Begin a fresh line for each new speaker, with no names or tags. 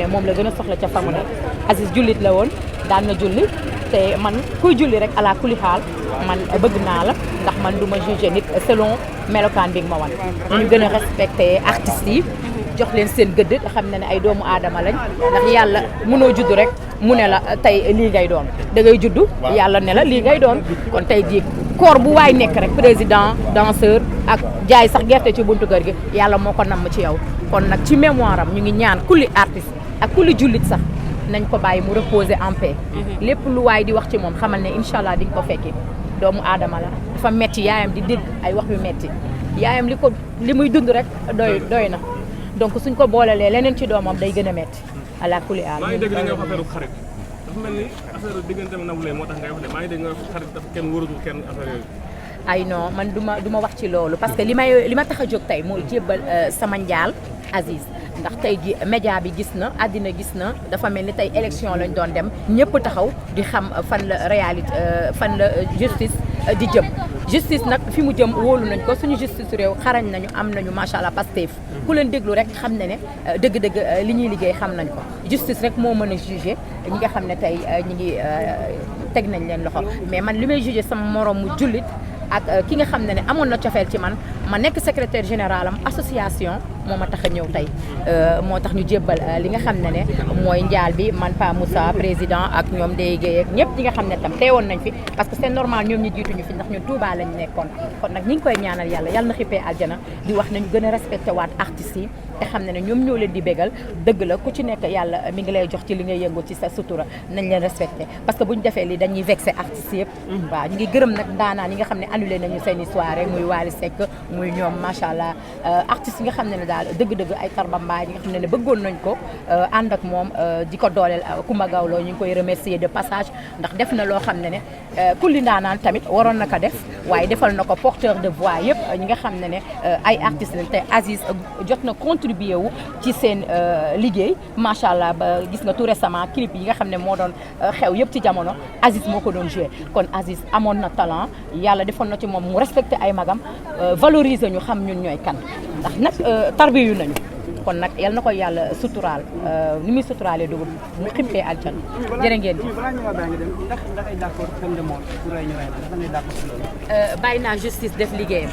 ne moom la gën a soxla ca fa mu ne Aziz jullit la woon daan na julli te man kuy julli rek ala kuli xaal man bëgg naa la ndax man du ma juger nit selon melokaan bi nga ma wan ñu gën a respecté artistes yi jox leen seen gëdd te xam ne ay doomu aadama lañ ndax yàlla mënoo judd rek mu ne la tey lii ngay doon da ngay judd yàlla ne la lii ngay doon kon tey jii koor bu waay nekk rek président danseur ak jaay sax gerte ci buntu kër gi yàlla moo ko namm ci yow kon nag ci mémoire am ñu ngi ñaan kulli artiste ak kulli jullit sax nañ ko bàyyi mu reposer en paix lépp lu waay di wax ci moom xamal ne incha allah di nga ko fekki doomu aadama la dafa metti yaayam di dégg ay wax yu metti yaayam li muy dund rek doy na donc suñ ko boolelee leneen ci doomam day gën a metti ala kulli aal.
maa ngi dégg da ngay wax affaire xarit dafa mel ni affaire diggante nawle moo tax ngay wax de maa ngi dégg nga wax xarit dafa kenn wóoratul kenn affaire yooyu.
ay non man du ma wax ci loolu parce que li ma tax a jóg tey mooy jébbal sama njaal Aziz ndax tey ji média bi gis na àddina gis na dafa mel ni tey élection lañ doon dem ñëpp taxaw di xam fan la réalité fan la justice di jëm justice nag fi mu jëm wóolu nañ ko suñu justice réew xarañ nañu am nañu macha allah Pastef ku leen déglu rek xam ne dëgg-dëgg li ñuy liggéey xam nañ ko justice rek moo mën a juger ñi nga xam ne tey ñi ngi teg nañ leen loxo mais man li may juger sama morom mu jullit ak ki nga xam ne amoon na cofeel ci man ma nekk secrétaire général am association moo ma tax a ñëw tey moo tax ñu jébbal li nga xam ne mooy njaal bi man Pa Moussa président ak ñoom Ndeye Guèye ak ñëpp ñi nga xam ne tam teewoon nañ fi parce que c'est normal ñoom ñi jiituñu fi ndax ñun Touba lañ nekkoon kon nag ñi ngi koy ñaanal yàlla na xippee aljana di wax nañu gën a respecté waat artistes yi te xam ne ñoom ñoo leen di bégal dëgg la ku ci nekk yàlla mi ngi lay jox ci li ngay yëngu ci sa sutura nañ leen respecté parce que buñ defee li dañuy vexé artistes yëpp waaw ñu ngi gërëm nag daanaan yi nga xam ne annulé nañu seen i soirée muy Wally Seck muy ñoom macha allah artistes yi nga xam ne daal dëgg-dëgg ay Tarba Mbaye yi nga xam ne bëggoon nañ ko ànd ak moom di ko dooleel Coumba Gawlo ñu ngi koy remercier de passage ndax def na loo xam ne kulli ndaanaan tamit waroon na ko def waaye defal na ko porteur de voix yëpp ñi nga xam ne ay artistes lañ te Aziz jot na contribué wu ci seen liggéey macha allah ba gis nga tout récemment clip yi nga xam ne moo doon xew yëpp ci jamono Aziz moo ko doon joué kon Aziz amoon na talent yàlla defoon na ci moom mu respecté ay magam valoriser ñu xam ñun ñooy kan ndax nag tarbiyu nañu kon nag yal na ko yàlla suturaal ni muy suturaalee dugub mu xippee aljan jërë ngeen ji. bàyyi naa justice def liggéeyam.